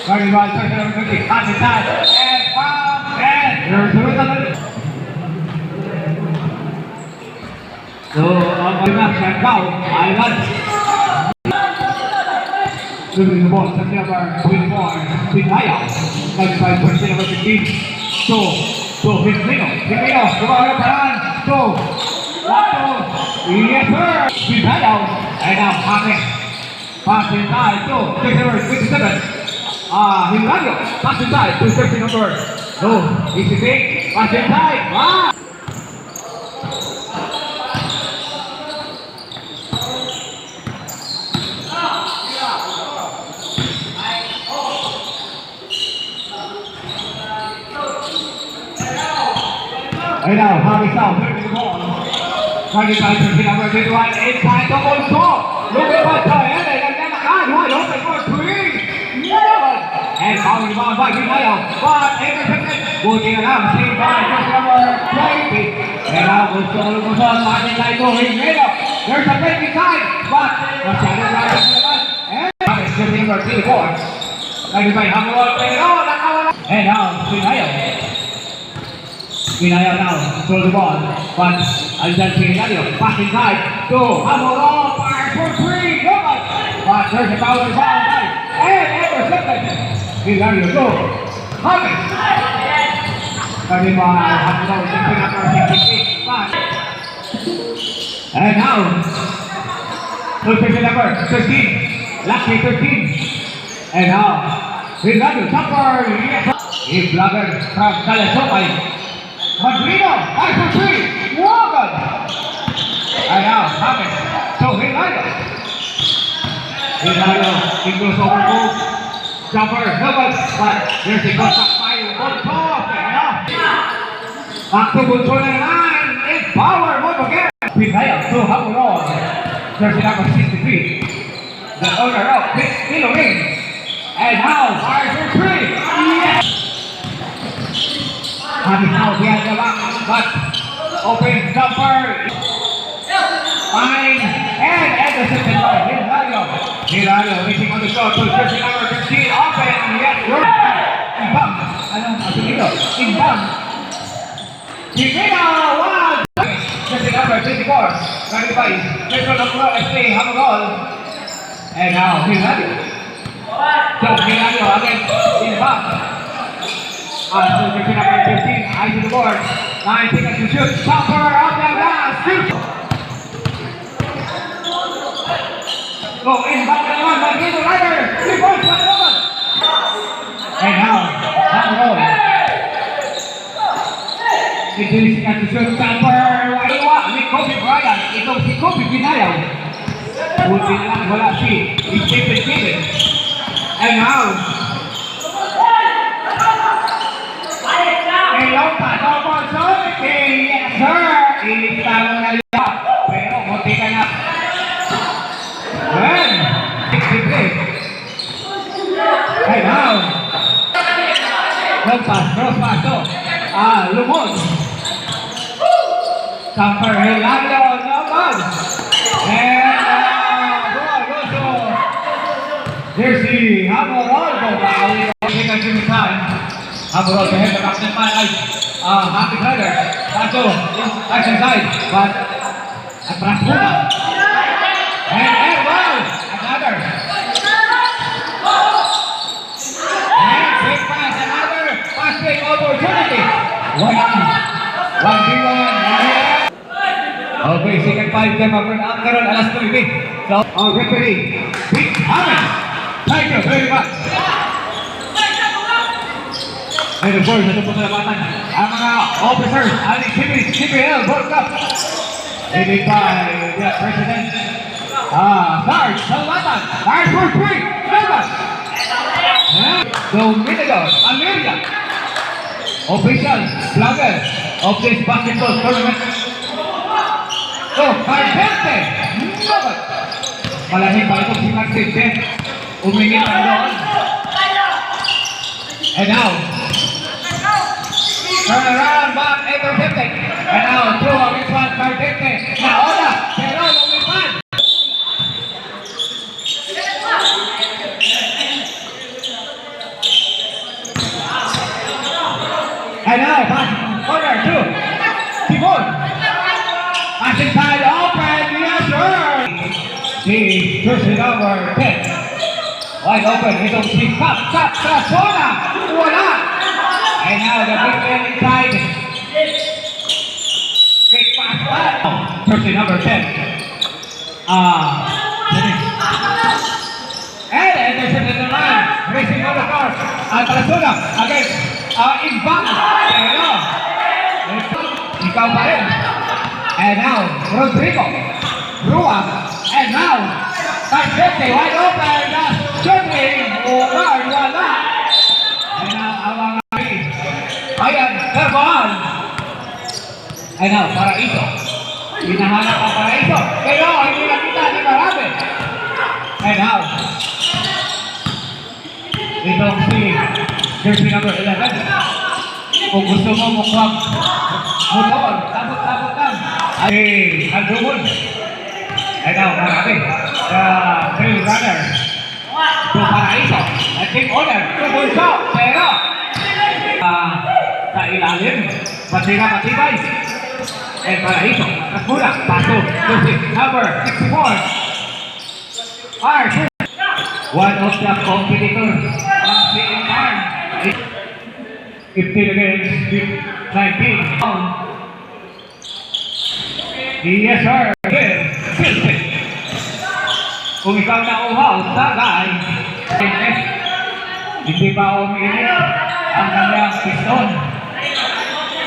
Guarded by Sergio number 50. Pass inside. And foul. And there's the result. So, ang match and foul. Ivan. Dribbling the ball. Set number 24. Pinaya. Guarded by Sergio number 15. So, Filipino. Kumara Paran. So, Lato. Yes, sir. Pinaya. And now, pass inside. So, Sergio number 27. Hilario, pass inside to jersey number. No, easy thing. Pass inside. Wow. And now, Harvey South, turning the ball. Guarded by jersey number 21. Inside, double shot. Look at that time. Wide open for three. And foul rebound by Pinaya. But intercepted. Buti na lang. Save by jersey number 20. And now gusto Martin Laito. There's a break inside. But masyadong layo sa laban. And jersey number 34. Guarded by Hamurol. Pero nakawala. And now Pinaya now control the ball. But andyan si Hilario. Pass inside to Hamurol. Fire for three. But there's a foul rebound by and intercepted. Hilario go. Huggins. Kami mga Hamurol. Simping number 68. And now jersey number 13. Lucky 13. And now Hilario jumper. He blogger from Kalasokay. Madrino, 5 for 3. Wogan. And now Huggins. So Hilario, he goes over move. Jumper, Hilbert. But there's a contact by on top. Back to control the line. It's power move again. Pinaya to Hamurol. Jersey number 63. The owner of Pitch Ilorin. And now 5 for 3. Yes. Happy now behind the back. But open jumper. Fine. And intercepted by Hilario reaching on the shot to jersey number 15. Open. Yes. Inbound. Anong apelido? Inbound. Pinaya. Wow. Jersey number 24. Guarded by Metro Nomura FC Hamurol. And now Hilario. So Hilario again inbound. So jersey number 15. Eyes to the board. 9 seconds to shoot. Jumper up the glass. Shoot. Go inbound and one. Madrino Ryder. 3 points. And now Hamurol. 15 seconds to shoot. Jumper. Ni Kobe Bryant. Ito si Kobe Pinaya. Buti na lang wala si Stephen Kevin. And now long pass opportunity. Yes sir. Initalo na lang. Pero munti ka na. Well, 63. And now long pass, cross pass to Lumon. Jumper Hilario naman. And there's the Hamurol. Second to time. Hamurol to head the back net man ay Happy Rider. Tato, action side. But atras muna. And well, another. And quick pass, another pass-break opportunity. 1v1. Okay, second 5 time mag-run out karon alas 9. So, our referee, Pete Hammond. Thank you very much. And of course, ito po salamatan ang mga officers, ang CPL World Cup. Headed by the President, Sarge Salamatan, Sarge for 3, Vegas. Dominigo Amelia, official vlogger of this basketball tournament. So, Cardente, Nobat. Malaking pa ito si Cardente. Umingit ang doon. And now, turn around, back, intercepted. And now, through a response, Cardente. Naola, pero lumipad. now, pass corner to Timon. Pass inside, open, yes sir! The jersey number 10. Wide open, itong si Cap Trasona. Wala! And now the big man inside. Quick pass. Jersey number 10. And Anderson in the line. Racing on the court. Trasona against Ivan. Pero ikaw pa rin. And now Rodrigo. Rua. And now Tarsete wide open. Shooting. Wala. And now awang ayan, Herbal. And now Paraiso. Hinahanap ang Paraiso. Pero hindi nakita ni Marami. And now itong si jersey number 11. Kung gusto mo mukhang motor, tapot-tapot lang. Ay, Andrumon. And now Marami. The trail runner. To Paraiso. At team owner. To Bulso. Pero sa ilalim. Matibay. And Paraiso. Kasmula. Paso. Jersey number 64. Arthur. One of the competitors on the time. 15 against 19. Yes sir. Kung ikaw na uhaw, tagay. Hindi pa umiinit ang kanyang piston.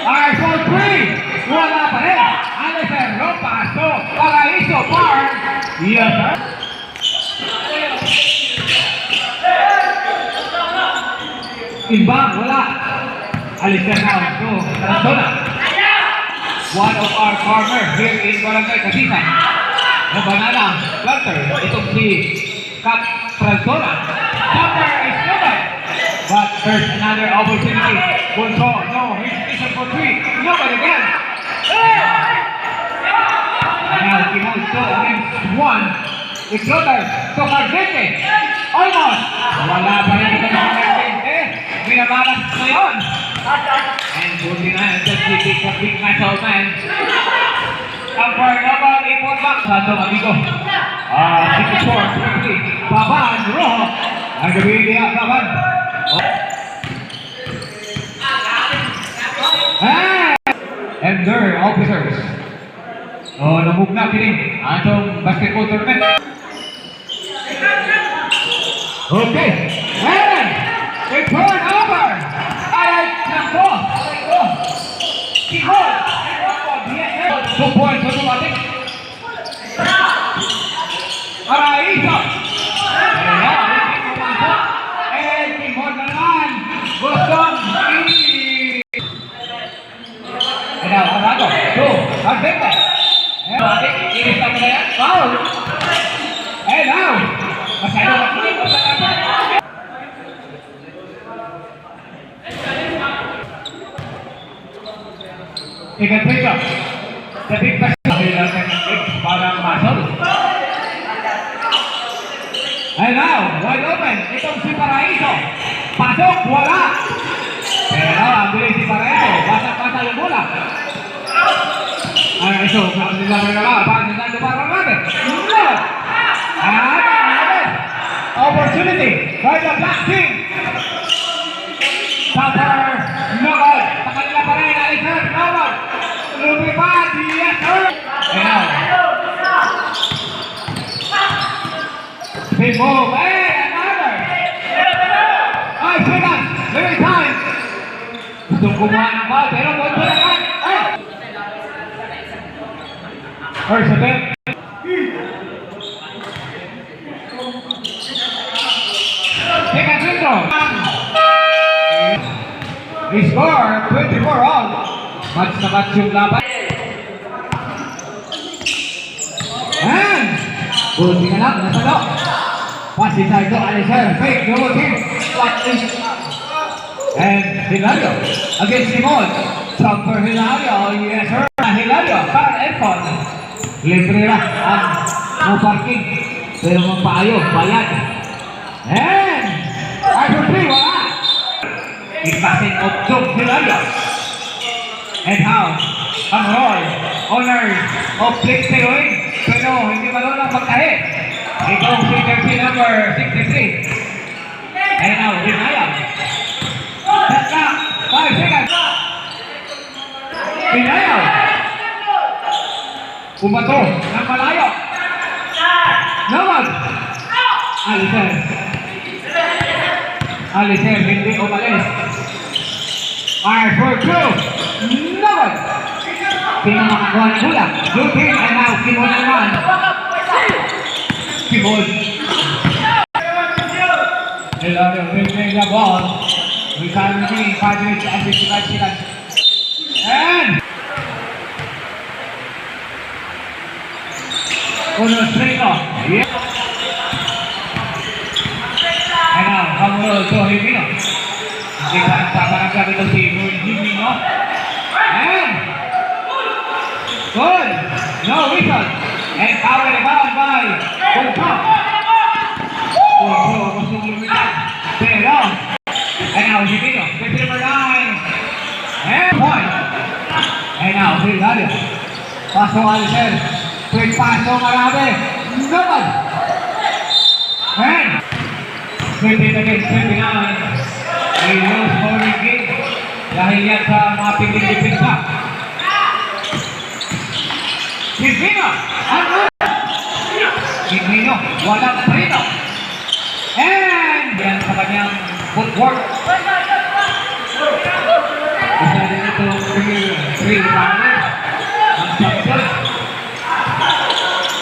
Arthur 3. Wala pa rin. Alessandro Paso. Paraiso Park. Yes sir. Inbound, wala. Alistair now to Trasona. One of our farmers here in Barangay Kasisan. The banana planter. Itong si Cap Trasona. Number is covered. But there's another opportunity. Bunso, no, he's position for 3. Nobody again. And now Timon 2 against 1. It's Lothar to Cardete. Almost. Wala pa rin ito ng Cardete. Binabalas ngayon. And buti na the big muscle man. Number 8 back. Santo amigo. 64, 20. Baban, Rojo. Ang gabi niya, Baban. And their officers. Namugna kini atong basketball tournament. Okay. And they turn over. Ay, nako. Sihol. 2 points automatic. Paraiso. And Timon naman. Gustong and now Arado. 2. Ardente. Inis lang na yan. Foul. And now masyado makinig. Second pick up. The big pass. Parang masol. And now, wide open. Itong si Paraiso. Pasok, wala. Pero ang bilis si Paraiso. Basa-basa yung bola. Paraiso, kasi lang nila. Bakit nila parang natin? And opportunity by the black team. Tupper, knockout. Sa kanila pa rin, Alexander Knockout. Lumipad, yes sir. And now, big move, and another. Ay, seconds, very time. Gustong kumuha ng ball, pero punto naman. Ay! First attempt. Second free throw. We score 24 all. Match na match yung laban. And buti na lang, nasa loob. Pass inside to Alicer. Fake, double team. And Hilario against Simon. Trumper Hilario. Yes sir. Hilario. Para Elfon. Libre lang ang no parking. Pero magpaayo. Bayad. And Arthur 3. Wala. Ipasing of Joe Hilario. And how? Ang Roy, honors of Blake Steroid, pero hindi marunong magtahi. Itong si jersey number 63. And now, Rinaya. Set clock, 5 seconds. Rinaya. Umato ng malayo. Naman. Alicer, hindi umalis. Fire for 2. Naman. Pinamakakuha ng hula. Blue team, and now, Kimon naman. Kimon. Hilario playing the ball. We can remaining 5 minutes and 55 seconds. And uno straight off. Yeah. And now, Hamuro to Himino. Hindi ka nagpaparagam ito si Himino. And good. No whistle. And power rebound by Bulto. Bulto, gustong lumitan. Pero, and now, Himino. With number 9. And point. And now, Hilario. Paso Alicer. Quick paso marami. Naman. And 20 against 29. A low scoring game. Dahil yan sa mga pinding depensa. Himino. Himino. Walang prito. And yan sa kanyang footwork. Isa din ito 3 runners. Ang champion.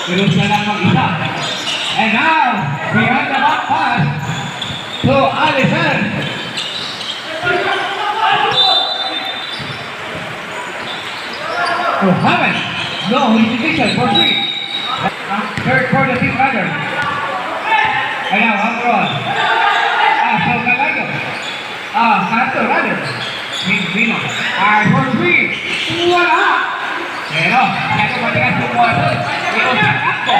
Pero siya lang mag-isa. And now, behind the back pass to Allison. To Hammond. No hesitation for 3. Third for the team runner. And now, Hamron. So Calayo. Santo runner. Himino. For 3. Wala! Pero, kaya matigas yung water. Ito sa Akko.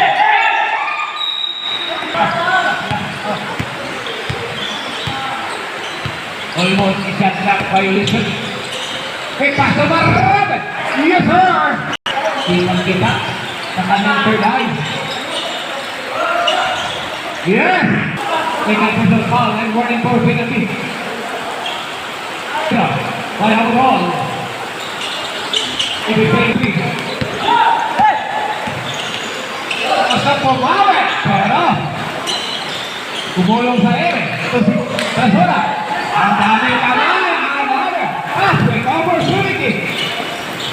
Almost isang shot violation. May paso marami. Yes, sir! Kitang kita sa kanyang third eye. Yes! May nagpasal foul and warning for penalty. Why have a ball? Ibigay 3. Basta pumawit. Pero, kumulong sa ere. Ito si Trasora. Ang dami kamay. Quick opportunity.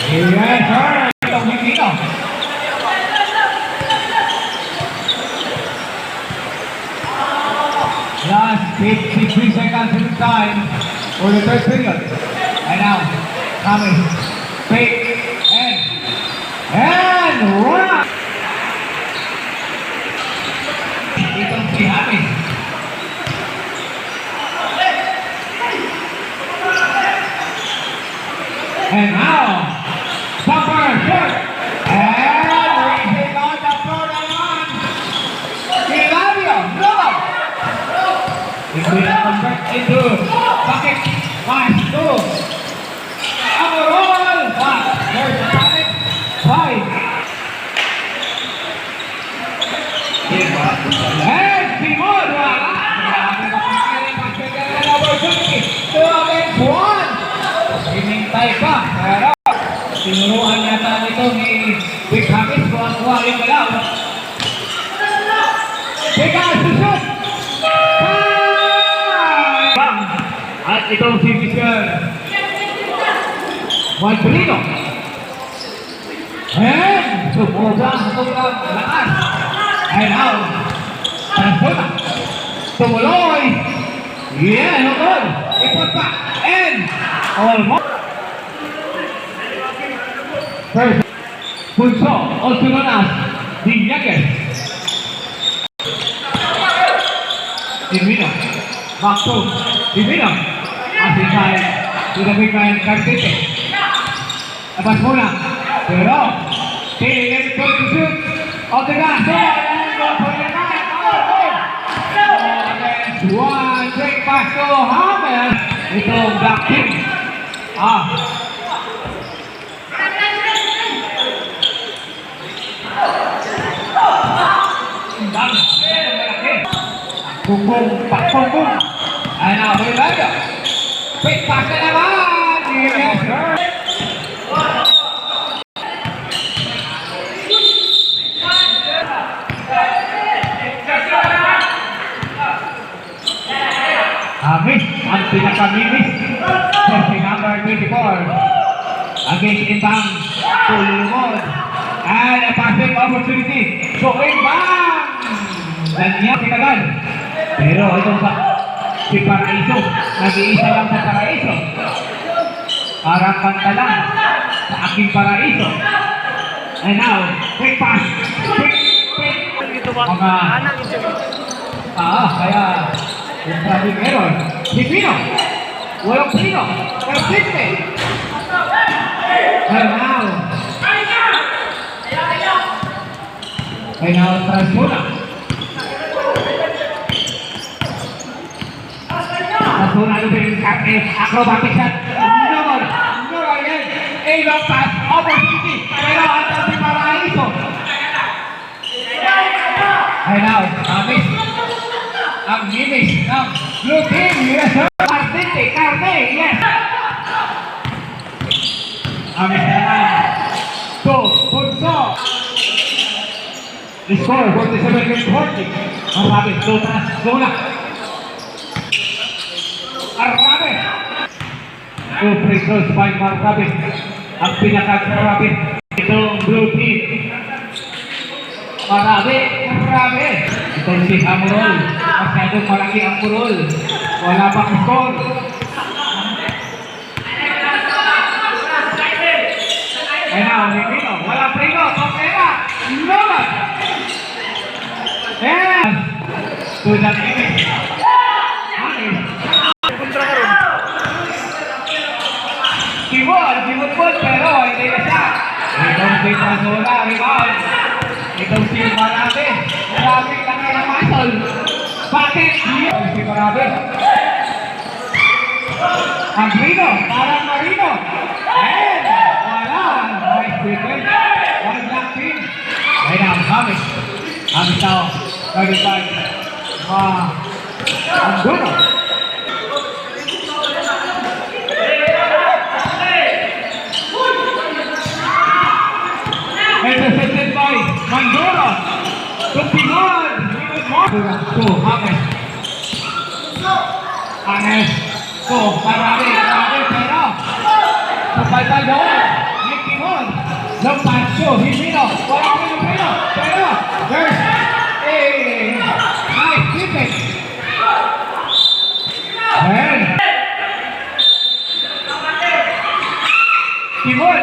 Yes, sir. Itong Himino. Last 53 seconds in time for the third period. And now, coming. Fake. And run! Itong si Happy. And now, Supper short. And raising on the floor naman. Hilario, no! Hindi na convert into bucket. Pass to Amorol. There's a panic. 5. And Simon, wala. Grabe na pagkiling magkagala na opportunity. 2 against 1. Hinintay pa. Pero, tinuruan yata nito ni Big Hamis kung ang kuha yung galaw. Bigas to shoot. Bang! At itong si Mr. Malbrino. And sobrang lakas. And now, Transforma. Tumuloy. Yeah, no good. Ipot pa. And almost. First, Punso, also known as the youngest. Himino. Back to Himino. As inside to the big man, Cartete. Labas muna. Pero, Taylor to shoot of the gas. And go for the night. One great pass to Hamel. Itong black team. Bumbong, pakbumbong. Ano, Ronaldo. Quick pass na naman. Yes, sir. Miss, ang pinaka-miss. Jersey number 24. Against Imbang. Tulumod. And a passing opportunity. So, Imbang! Ganyan, kinagal. Pero itong si Paraiso, nag-iisa lang sa Paraiso. Parang kanta lang sa aking Paraiso. And now, quick pass. Quick. Mga... kaya... yung traffic error. Si Pino. Walang Pino. Persiste. And now. And now, Trasuna. Trasuna looking at a acrobatic shot. No again. A long pass. Opportunity. Pero antal si Paraiso. And now, miss. Ang miss ng blue team. Yes, sir. Carte, yes. Ang miss naman. So, Punso. The score, 47-40. Arabe, Zona. Arabe. Free throws by Arabe. Ang pinaka-Arabe. Itong blue team. Arabe. Itong si Amurol. Masyadong malaki ang Amurol. Wala pang score. And now, Rivino. Wala Prino. Tokera. Noman. And to the limit. Kibot, pero hindi na siya. Itong si Trasuna, rebound. Itong si Marabe. Maraming laki ng muscle. Bakit? Itong si Marabe. Ang Rino, parang Marino. And wala. Nice defense. One black team. Right now, Hamis. Hamis now. 35. Ang Duno. Intercepted by Mandora. Tupingan. To Hamis. Anes. To Marami. Pero. Kapaltal doon. Nicky Mon. Lampas to Himino. Wala ko yung Pino. Pero. There's a nice defense. And. Timon.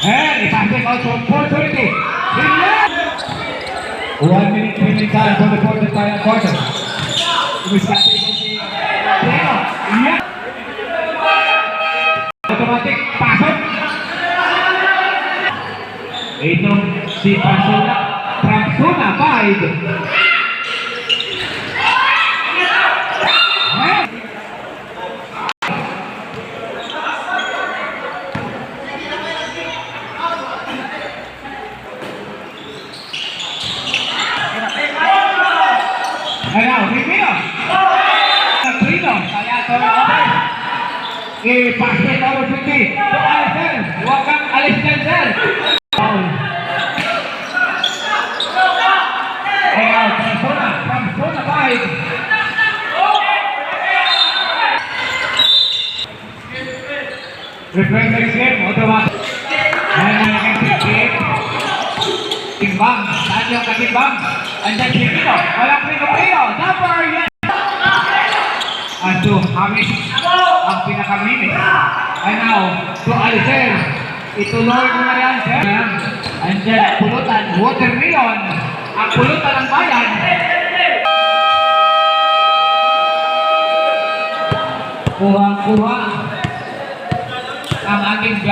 And passing out to opportunity. 1 minute 20 time for the quarter. Umiskate ito si Pleno. Yeah. Automatic pasok. Itong si Trasuna. 5. Ano, Rivino. Trino, kaya ito na open. I-pass-it over 50. To Alisel. Huwag kang alis dyan, sir. Foul. Ayan, Trasuna. 5. Refresh the game, automatic. Ayan na yung 58. Timbang, saan yung katimbang? Andyan si Pino, walang Prino. Number yan! To Hamis, ang pinaka-minis. And now, to Alisel. Ituloy mo na yan, sir. Andyan, pulutan, watermelon. Ang pulutan ng bayan. Kuha ang aking